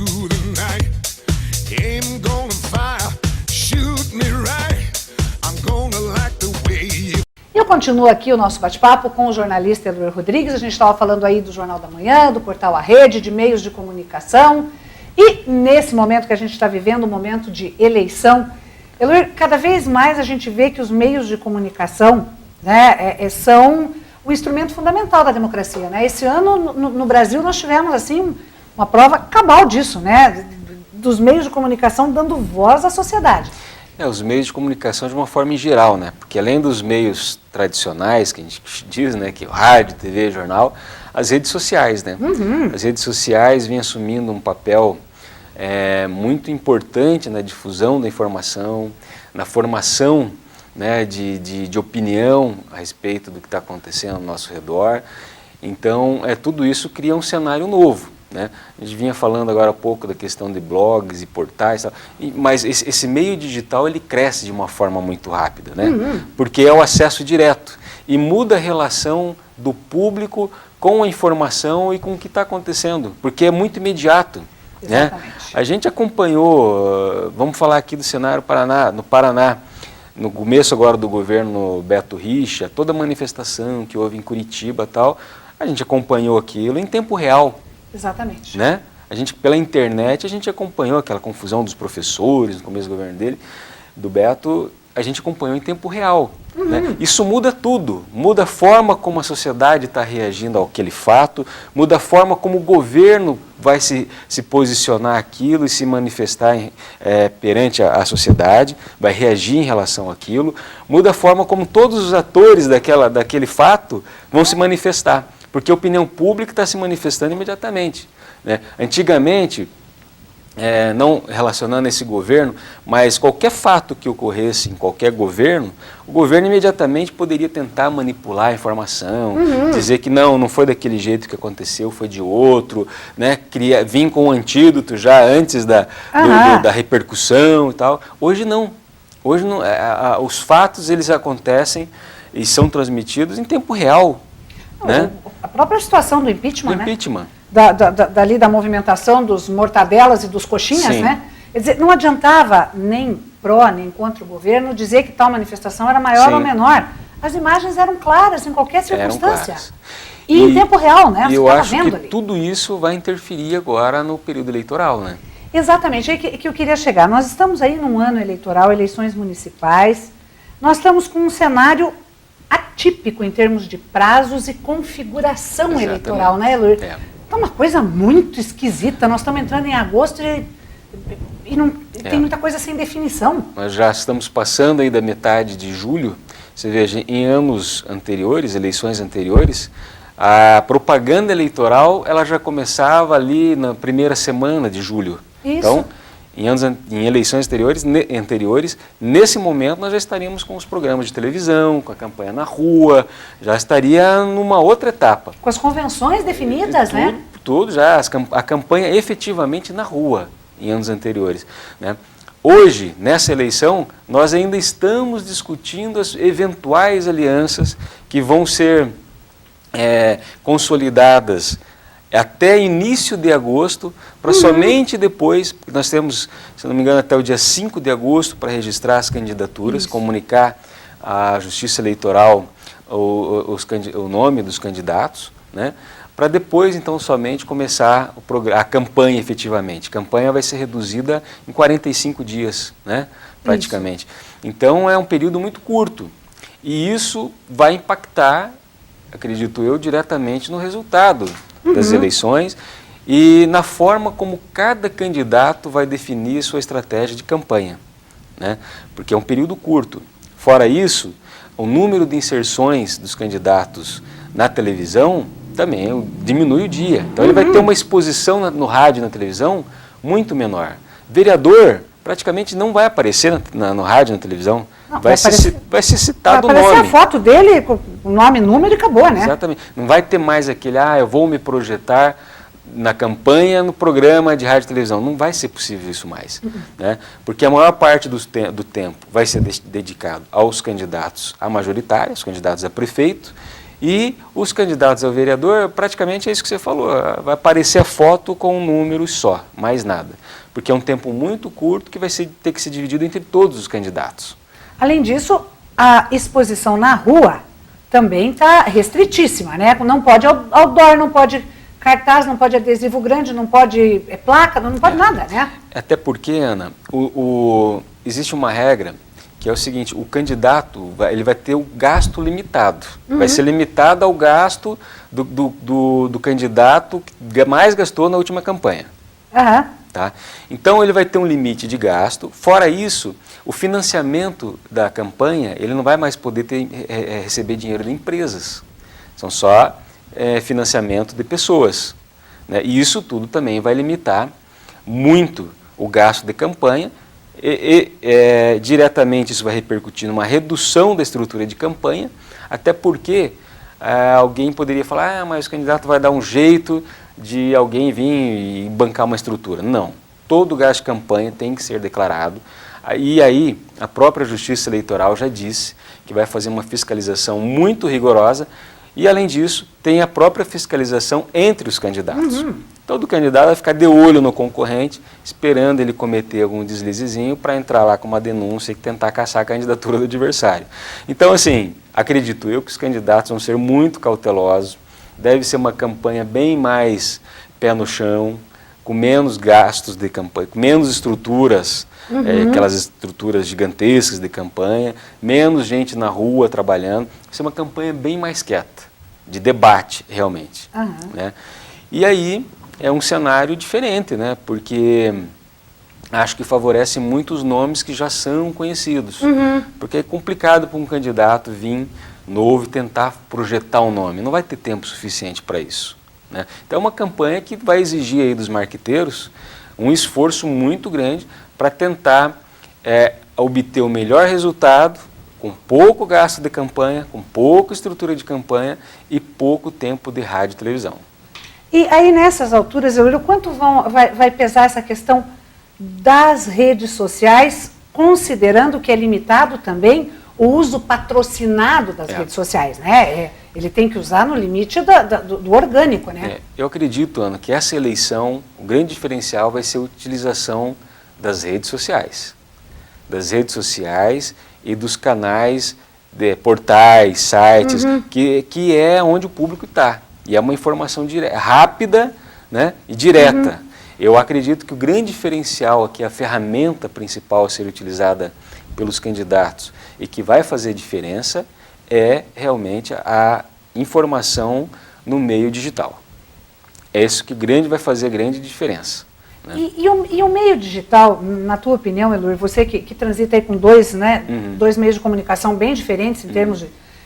through the night. Aim gonna fire, shoot me right. I'm gonna like the way you... Eu continuo aqui o nosso bate-papo com o jornalista Eloir Rodrigues. A gente estava falando aí do Jornal da Manhã, do Portal A Rede, de meios de comunicação. E nesse momento que a gente está vivendo, um momento de eleição, Eloir, cada vez mais a gente vê que os meios de comunicação, né, são o instrumento fundamental da democracia, né? Esse ano, no Brasil, nós tivemos assim, uma prova cabal disso, né? Dos meios de comunicação dando voz à sociedade. Os meios de comunicação de uma forma em geral, né? Porque além dos meios tradicionais, que a gente diz, né, que o rádio, TV, jornal, as redes sociais, né? As redes sociais vêm assumindo um papel muito importante na difusão da informação, na formação, né, de opinião a respeito do que está acontecendo ao nosso redor. Então, tudo isso cria um cenário novo, né? A gente vinha falando agora há pouco da questão de blogs e portais, mas esse meio digital ele cresce de uma forma muito rápida, né? Porque é o acesso direto e muda a relação do público com a informação e com o que está acontecendo, porque é muito imediato. Né? A gente acompanhou, vamos falar aqui do cenário no Paraná, no começo agora do governo Beto Richa, toda a manifestação que houve em Curitiba e tal, a gente acompanhou aquilo em tempo real. Exatamente. Né? A gente, pela internet, a gente acompanhou aquela confusão dos professores no começo do governo dele, do Beto, a gente acompanhou em tempo real. Né? Isso muda tudo, muda a forma como a sociedade está reagindo àquele fato, muda a forma como o governo vai se posicionar aquilo e se manifestar perante a sociedade, vai reagir em relação àquilo, muda a forma como todos os atores daquele fato vão se manifestar, porque a opinião pública está se manifestando imediatamente. Né? Antigamente, não relacionando esse governo, mas qualquer fato que ocorresse em qualquer governo, o governo imediatamente poderia tentar manipular a informação, dizer que não foi daquele jeito que aconteceu, foi de outro, né? Vir com um antídoto já antes da repercussão e tal. Hoje não. Hoje não, os fatos eles acontecem e são transmitidos em tempo real. Né? A própria situação do impeachment, né? Dali da movimentação dos mortadelas e dos coxinhas, Sim. Né? Quer dizer, não adiantava nem pró, nem contra o governo dizer que tal manifestação era maior Sim. ou menor. As imagens eram claras em qualquer circunstância. E em e tempo real, né? E eu acho que tudo isso vai interferir agora no período eleitoral, né? Exatamente, é que eu queria chegar. Nós estamos aí num ano eleitoral, eleições municipais, nós estamos com um cenário atípico em termos de prazos e configuração Exatamente. Eleitoral, né, Eloir? Tá uma coisa muito esquisita, nós estamos entrando em agosto e não tem muita coisa sem definição. Nós já estamos passando aí da metade de julho. Você veja, em anos anteriores, eleições anteriores, a propaganda eleitoral ela já começava ali na primeira semana de julho. Isso. Então, em eleições anteriores, nesse momento nós já estaríamos com os programas de televisão, com a campanha na rua, já estaria numa outra etapa. Com as convenções definidas, né? Tudo já, a campanha efetivamente na rua, em anos anteriores. Né? Hoje, nessa eleição, nós ainda estamos discutindo as eventuais alianças que vão ser consolidadas até início de agosto, para somente depois, porque nós temos, se não me engano, até o dia 5 de agosto para registrar as candidaturas, comunicar à Justiça Eleitoral o nome dos candidatos, né? Para depois, então, somente começar a campanha efetivamente. A campanha vai ser reduzida em 45 dias, né? Praticamente. Isso. Então, é um período muito curto. E isso vai impactar, acredito eu, diretamente no resultado das eleições e na forma como cada candidato vai definir sua estratégia de campanha, né? Porque é um período curto. Fora isso, o número de inserções dos candidatos na televisão também diminui o dia. Então ele vai ter uma exposição no rádio e na televisão muito menor. Vereador praticamente não vai aparecer no rádio e na televisão. Não, vai ser citado o nome. Vai aparecer a foto dele, com o nome, número e acabou, né? Exatamente. Não vai ter mais aquele, eu vou me projetar na campanha, no programa de rádio e televisão. Não vai ser possível isso mais. Né? Porque a maior parte do tempo vai ser dedicado aos candidatos a majoritária, os candidatos a prefeito, E os candidatos ao vereador, praticamente é isso que você falou, vai aparecer a foto com um número só, mais nada. Porque é um tempo muito curto que vai ter que ser dividido entre todos os candidatos. Além disso, a exposição na rua também está restritíssima, né? Não pode outdoor, não pode cartaz, não pode adesivo grande, não pode placa, não pode nada, né? Até porque, Ana, existe uma regra que é o seguinte, o candidato ele vai ter o gasto limitado. Vai ser limitado ao gasto do candidato que mais gastou na última campanha. Tá? Então ele vai ter um limite de gasto. Fora isso, o financiamento da campanha, ele não vai mais poder receber dinheiro de empresas. São só financiamento de pessoas. Né? E isso tudo também vai limitar muito o gasto de campanha. Diretamente isso vai repercutir numa redução da estrutura de campanha, até porque alguém poderia falar, mas o candidato vai dar um jeito de alguém vir e bancar uma estrutura. Não, todo gasto de campanha tem que ser declarado, e aí a própria Justiça Eleitoral já disse que vai fazer uma fiscalização muito rigorosa, e além disso tem a própria fiscalização entre os candidatos. Todo candidato vai ficar de olho no concorrente, esperando ele cometer algum deslizezinho para entrar lá com uma denúncia e tentar caçar a candidatura do adversário. Então, assim, acredito eu que os candidatos vão ser muito cautelosos, deve ser uma campanha bem mais pé no chão, com menos gastos de campanha, com menos estruturas, aquelas estruturas gigantescas de campanha, menos gente na rua trabalhando. Vai ser uma campanha bem mais quieta, de debate realmente. Né? E aí é um cenário diferente, né? Porque acho que favorece muito os nomes que já são conhecidos. Porque é complicado para um candidato vir novo e tentar projetar um nome. Não vai ter tempo suficiente para isso. Né? Então é uma campanha que vai exigir aí dos marqueteiros um esforço muito grande para tentar obter o melhor resultado com pouco gasto de campanha, com pouca estrutura de campanha e pouco tempo de rádio e televisão. E aí nessas alturas, Eulírio, quanto vai pesar essa questão das redes sociais, considerando que é limitado também o uso patrocinado das redes sociais, né? Ele tem que usar no limite do orgânico, né? Eu acredito, Ana, que essa eleição, o grande diferencial vai ser a utilização das redes sociais. Das redes sociais e dos canais, de portais, sites, que é onde o público está. E é uma informação rápida, né, e direta. Eu acredito que o grande diferencial aqui, a ferramenta principal a ser utilizada pelos candidatos e que vai fazer diferença é realmente a informação no meio digital. É isso que vai fazer grande diferença. Né? E o meio digital, na tua opinião, Eloy, você que transita aí com dois meios de comunicação bem diferentes em termos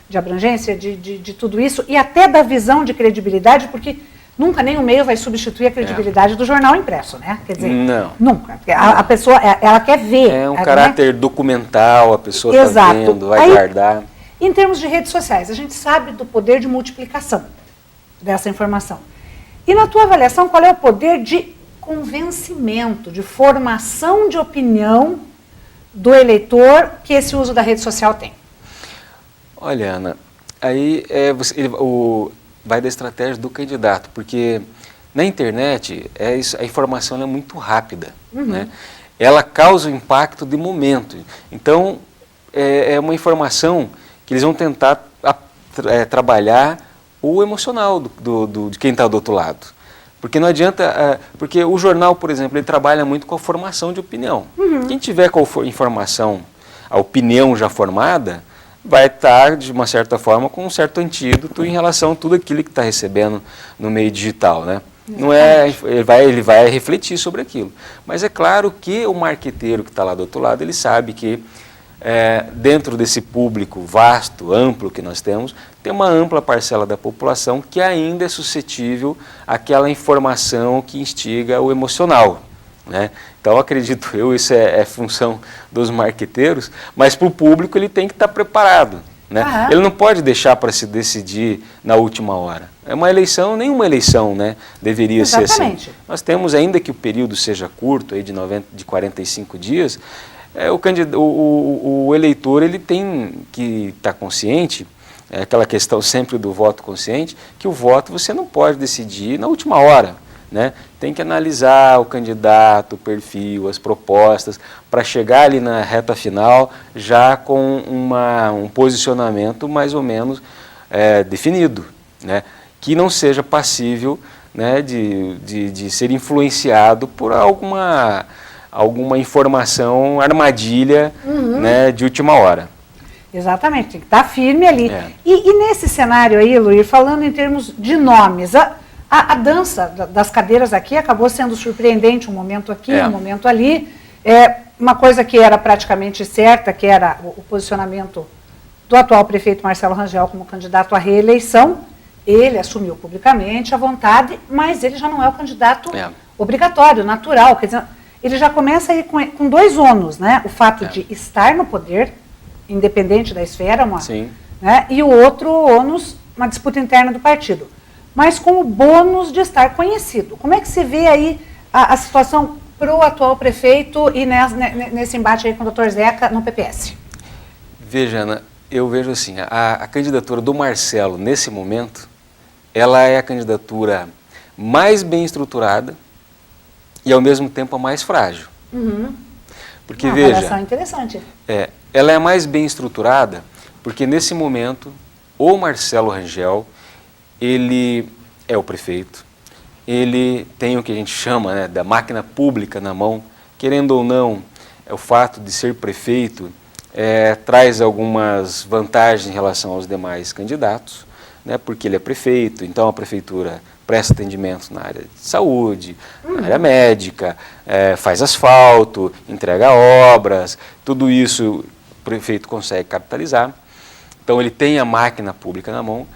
de abrangência, de tudo isso, e até da visão de credibilidade, porque nunca nenhum meio vai substituir a credibilidade do jornal impresso, né? Quer dizer, não. Nunca. A pessoa, ela quer ver. É um caráter documental, a pessoa está vendo, vai guardar. Em termos de redes sociais, a gente sabe do poder de multiplicação dessa informação. E na tua avaliação, qual é o poder de convencimento, de formação de opinião do eleitor que esse uso da rede social tem? Olha, Ana, aí vai da estratégia do candidato, porque na internet a informação é muito rápida, né? Ela causa um impacto de momento. Então, é uma informação que eles vão tentar trabalhar o emocional de quem está do outro lado. Porque não adianta, porque o jornal, por exemplo, ele trabalha muito com a formação de opinião. Quem tiver com a informação, a opinião já formada, vai estar, de uma certa forma, com um certo antídoto em relação a tudo aquilo que está recebendo no meio digital, né? Não ele vai refletir sobre aquilo. Mas é claro que o marqueteiro que está lá do outro lado, ele sabe que dentro desse público vasto, amplo que nós temos, tem uma ampla parcela da população que ainda é suscetível àquela informação que instiga o emocional, né? Então, acredito isso é função dos marqueteiros, mas para o público ele tem que estar preparado, né? Ele não pode deixar para se decidir na última hora. É uma eleição, nenhuma eleição, né, deveria ser assim. Nós temos, ainda que o período seja curto, aí de 45 dias, o eleitor ele tem que estar consciente é aquela questão sempre do voto consciente, que o voto você não pode decidir na última hora, né? Tem que analisar o candidato, o perfil, as propostas, para chegar ali na reta final já com um posicionamento mais ou menos definido, né? Que não seja passível, né, de ser influenciado por alguma informação, armadilha, né, de última hora. Exatamente, tem que estar firme ali. É. E nesse cenário aí, Luir, falando em termos de nomes, a dança das cadeiras aqui acabou sendo surpreendente, um momento aqui, um momento ali. Uma coisa que era praticamente certa, que era o posicionamento do atual prefeito Marcelo Rangel como candidato à reeleição. Ele assumiu publicamente a vontade, mas ele já não é o candidato obrigatório, natural. Quer dizer, ele já começa aí com dois ônus, né? O fato de estar no poder, independente da esfera, né? E o outro ônus, uma disputa interna do partido. Mas com o bônus de estar conhecido. Como é que você vê aí a situação para o atual prefeito e nesse embate aí com o Dr. Zeca no PPS? Veja, Ana, eu vejo assim, a candidatura do Marcelo, nesse momento, ela é a candidatura mais bem estruturada e, ao mesmo tempo, a mais frágil. Porque, uma veja, avaliação interessante. Ela é mais bem estruturada porque, nesse momento, o Marcelo Rangel, ele é o prefeito, ele tem o que a gente chama, né, da máquina pública na mão. Querendo ou não, o fato de ser prefeito traz algumas vantagens em relação aos demais candidatos, né, porque ele é prefeito, então a prefeitura presta atendimento na área de saúde, na área médica, faz asfalto, entrega obras, tudo isso o prefeito consegue capitalizar. Então ele tem a máquina pública na mão.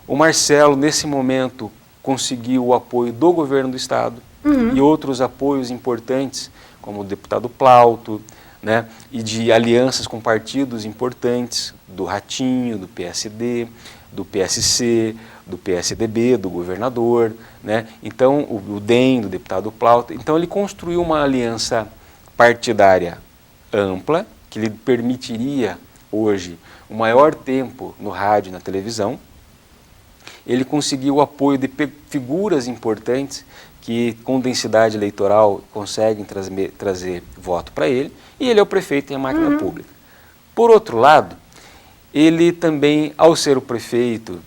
O Marcelo, nesse momento, conseguiu o apoio do governo do estado e outros apoios importantes, como o deputado Plauto, né, e de alianças com partidos importantes, do Ratinho, do PSD, do PSC, do PSDB, do governador, né? Então o DEM, do deputado Plauto. Então ele construiu uma aliança partidária ampla, que lhe permitiria hoje um maior tempo no rádio e na televisão. Ele conseguiu o apoio de figuras importantes que, com densidade eleitoral, conseguem trazer voto para ele, e ele é o prefeito e a máquina pública. Por outro lado, ele também, ao ser o prefeito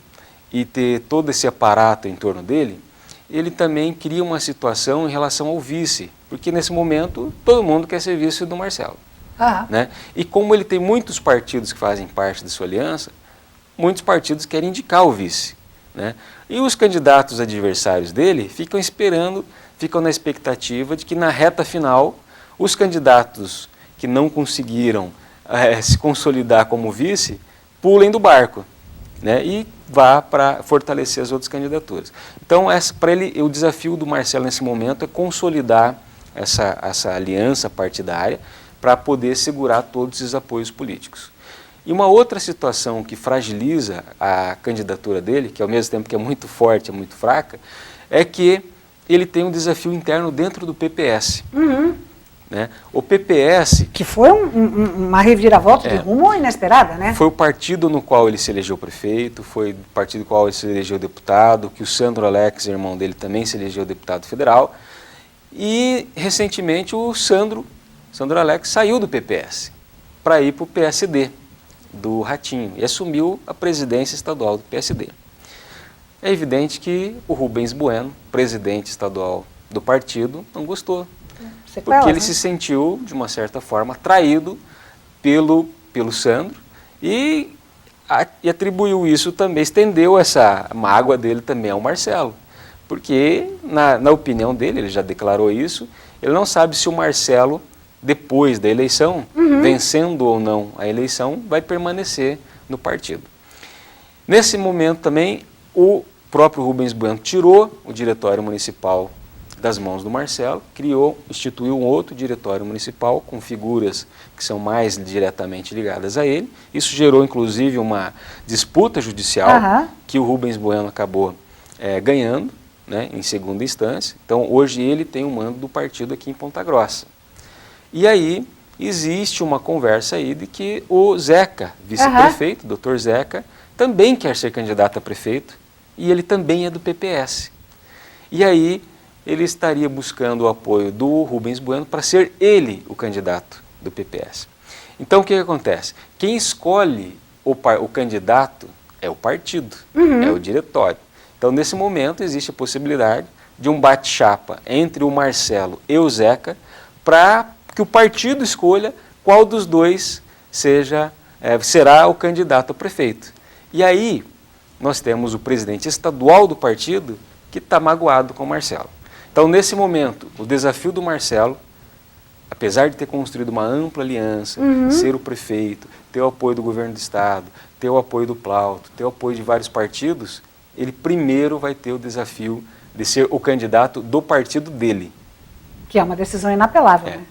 e ter todo esse aparato em torno dele, ele também cria uma situação em relação ao vice, porque nesse momento todo mundo quer ser vice do Marcelo. Né? E como ele tem muitos partidos que fazem parte de sua aliança, muitos partidos querem indicar o vice. Né? E os candidatos adversários dele ficam esperando, ficam na expectativa de que na reta final os candidatos que não conseguiram se consolidar como vice pulem do barco, né? E vá para fortalecer as outras candidaturas. Então, para ele, o desafio do Marcelo nesse momento é consolidar essa aliança partidária para poder segurar todos esses apoios políticos. E uma outra situação que fragiliza a candidatura dele, que ao mesmo tempo que é muito forte, é muito fraca, é que ele tem um desafio interno dentro do PPS. Né? O PPS... Que foi uma reviravolta de rumo inesperada, né? Foi o partido no qual ele se elegeu prefeito, foi o partido no qual ele se elegeu deputado, que o Sandro Alex, irmão dele, também se elegeu deputado federal. E, recentemente, o Sandro Alex saiu do PPS para ir para o PSD, do Ratinho, e assumiu a presidência estadual do PSD. É evidente que o Rubens Bueno, presidente estadual do partido, não gostou. Porque ele se sentiu, de uma certa forma, traído pelo Sandro e atribuiu isso também, estendeu essa mágoa dele também ao Marcelo. Porque, na opinião dele, ele já declarou isso, ele não sabe se o Marcelo, depois da eleição, vencendo ou não a eleição, vai permanecer no partido. Nesse momento também, o próprio Rubens Bueno tirou o diretório municipal das mãos do Marcelo, instituiu um outro diretório municipal com figuras que são mais diretamente ligadas a ele. Isso gerou, inclusive, uma disputa judicial que o Rubens Bueno acabou ganhando, né, em segunda instância. Então, hoje ele tem o mando do partido aqui em Ponta Grossa. E aí existe uma conversa aí de que o Zeca, vice-prefeito, Dr. Zeca, também quer ser candidato a prefeito e ele também é do PPS. E aí ele estaria buscando o apoio do Rubens Bueno para ser ele o candidato do PPS. Então o que acontece? Quem escolhe o candidato é o partido, é o diretório. Então nesse momento existe a possibilidade de um bate-chapa entre o Marcelo e o Zeca para que o partido escolha qual dos dois será o candidato a prefeito. E aí nós temos o presidente estadual do partido que está magoado com o Marcelo. Então nesse momento o desafio do Marcelo, apesar de ter construído uma ampla aliança, ser o prefeito, ter o apoio do governo do estado, ter o apoio do Plauto, ter o apoio de vários partidos, ele primeiro vai ter o desafio de ser o candidato do partido dele. Que é uma decisão inapelável. Né?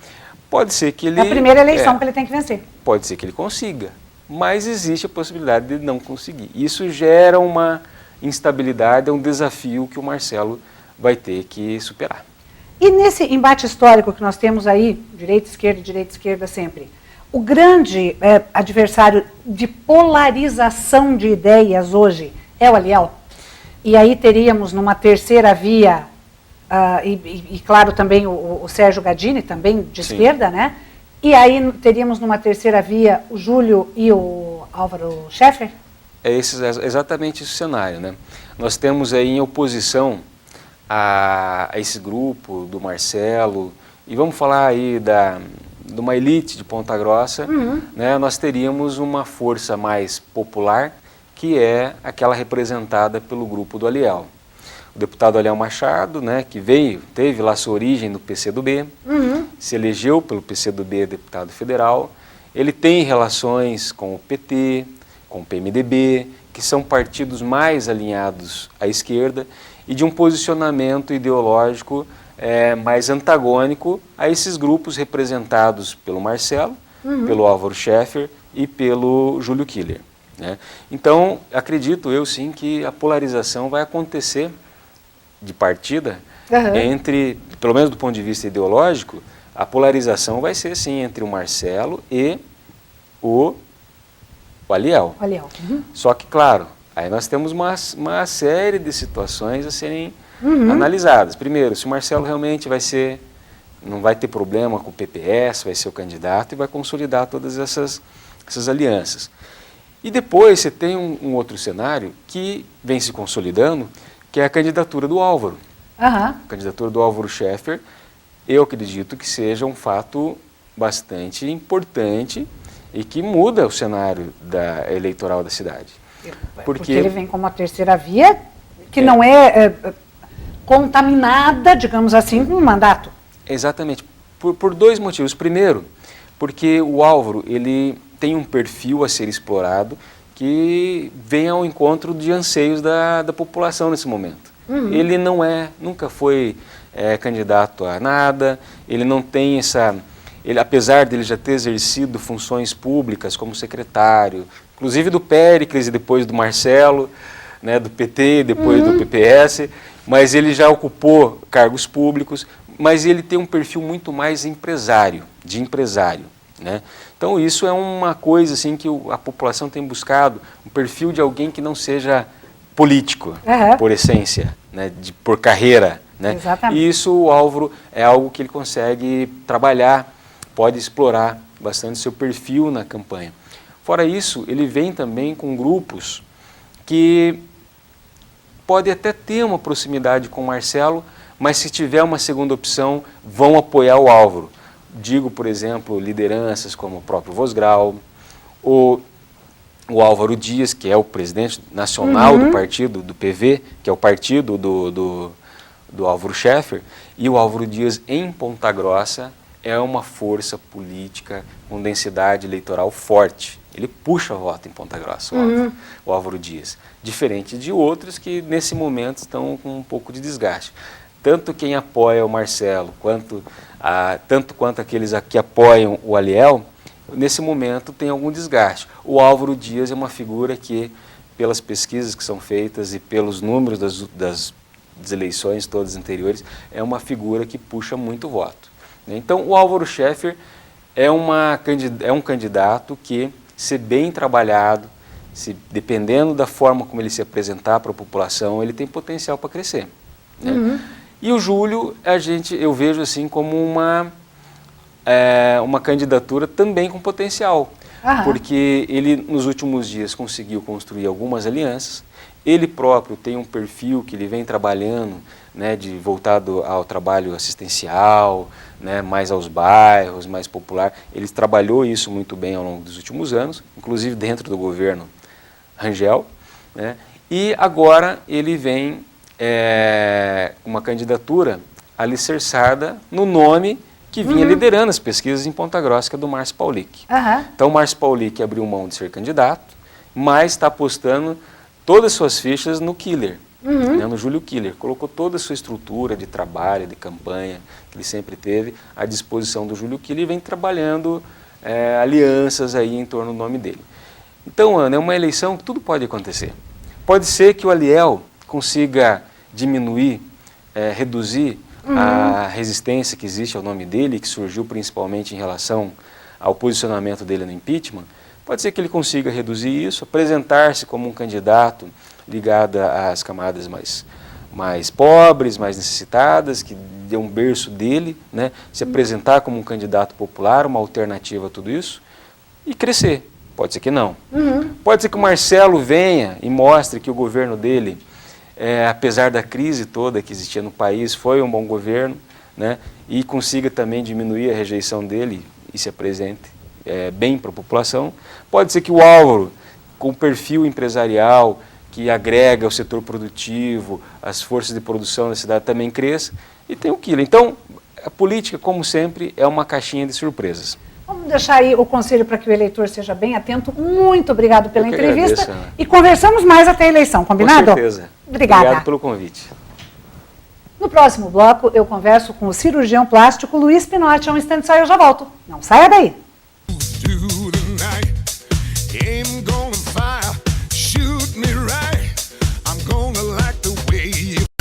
Pode ser que ele... É a primeira eleição que ele tem que vencer. Pode ser que ele consiga, mas existe a possibilidade de não conseguir. Isso gera uma instabilidade, é um desafio que o Marcelo vai ter que superar. E nesse embate histórico que nós temos aí, direita esquerda sempre, o grande adversário de polarização de ideias hoje é o Aliel. E aí teríamos numa terceira via, e claro também o Sérgio Gadini, também de esquerda, né? E aí teríamos numa terceira via o Júlio e o Álvaro Schaeffer? É exatamente esse o cenário, né? Nós temos aí em oposição a esse grupo do Marcelo, e vamos falar aí de uma elite de Ponta Grossa, né? Nós teríamos uma força mais popular, que é aquela representada pelo grupo do Aliel. O deputado Aliel Machado, né, que teve lá sua origem no PCdoB, se elegeu pelo PCdoB deputado federal, ele tem relações com o PT, com o PMDB, que são partidos mais alinhados à esquerda e de um posicionamento ideológico mais antagônico a esses grupos representados pelo Marcelo, pelo Álvaro Schaeffer e pelo Júlio Killer. Né? Então, acredito eu sim que a polarização vai acontecer de partida entre, pelo menos do ponto de vista ideológico, a polarização vai ser sim entre o Marcelo e o Aliel. Só que, claro, aí nós temos uma série de situações a serem analisadas. Primeiro, se o Marcelo realmente não vai ter problema com o PPS, vai ser o candidato e vai consolidar todas essas alianças. E depois você tem um outro cenário que vem se consolidando, que é a candidatura do Álvaro. A candidatura do Álvaro Schaeffer, eu acredito que seja um fato bastante importante e que muda o cenário eleitoral da cidade. Porque ele vem como a terceira via, que não é contaminada, digamos assim, com um mandato. Exatamente. Por dois motivos. Primeiro, porque o Álvaro, ele tem um perfil a ser explorado que vem ao encontro de anseios da população nesse momento. Ele nunca foi candidato a nada, ele não tem apesar de ele já ter exercido funções públicas como secretário, inclusive do Péricles e depois do Marcelo, né, do PT e depois do PPS, mas ele já ocupou cargos públicos, mas ele tem um perfil muito mais de empresário. Né? Então isso é uma coisa assim, que a população tem buscado, um perfil de alguém que não seja político, por essência, né, por carreira. Né? Exatamente. E isso o Álvaro é algo que ele consegue trabalhar, pode explorar bastante seu perfil na campanha. Fora isso, ele vem também com grupos que podem até ter uma proximidade com o Marcelo, mas se tiver uma segunda opção, vão apoiar o Álvaro. Digo, por exemplo, lideranças como o próprio Vosgrau, o Álvaro Dias, que é o presidente nacional do partido, do PV, que é o partido do Álvaro Schaeffer, e o Álvaro Dias em Ponta Grossa é uma força política com densidade eleitoral forte. Ele puxa voto em Ponta Grossa, o Álvaro Dias, diferente de outros que nesse momento estão com um pouco de desgaste. Tanto quem apoia o Marcelo, tanto quanto aqueles que apoiam o Aliel, nesse momento tem algum desgaste. O Álvaro Dias é uma figura que, pelas pesquisas que são feitas e pelos números das eleições todas anteriores, é uma figura que puxa muito voto. Então, o Álvaro Schaeffer é um candidato que, se bem trabalhado, Dependendo da forma como ele se apresentar para a população, ele tem potencial para crescer. Né? E o Júlio, eu vejo assim como uma candidatura também com potencial, porque ele nos últimos dias conseguiu construir algumas alianças, ele próprio tem um perfil que ele vem trabalhando, né, voltado ao trabalho assistencial, né, mais aos bairros, mais popular. Ele trabalhou isso muito bem ao longo dos últimos anos, inclusive dentro do governo Rangel, né, e agora ele vem uma candidatura alicerçada no nome que vinha liderando as pesquisas em Ponta Grossa, que é do Márcio Paulic. Então o Márcio Paulic abriu mão de ser candidato, mas está apostando todas as suas fichas no Killer, né, no Júlio Killer. Colocou toda a sua estrutura de trabalho, de campanha, que ele sempre teve, à disposição do Júlio Killer e vem trabalhando alianças aí em torno do nome dele. Então, Ana, é uma eleição que tudo pode acontecer. Pode ser que o Aliel consiga diminuir, reduzir a resistência que existe ao nome dele, que surgiu principalmente em relação ao posicionamento dele no impeachment. Pode ser que ele consiga reduzir isso, apresentar-se como um candidato ligado às camadas mais pobres, mais necessitadas, que dê um berço dele, né? Se apresentar como um candidato popular, uma alternativa a tudo isso, e crescer. Pode ser que não. Pode ser que o Marcelo venha e mostre que o governo dele, apesar da crise toda que existia no país, foi um bom governo, né? E consiga também diminuir a rejeição dele e se apresente bem para a população. Pode ser que o Álvaro, com perfil empresarial, que agrega o setor produtivo, as forças de produção da cidade também cresça, e tem o Killer. Então, a política, como sempre, é uma caixinha de surpresas. Vamos deixar aí o conselho para que o eleitor seja bem atento. Muito obrigado pela entrevista. Agradeço, e conversamos mais até a eleição, combinado? Com certeza. Obrigada. Obrigado pelo convite. No próximo bloco, eu converso com o cirurgião plástico Luiz Pinotti. Um instante só, eu já volto. Não saia daí.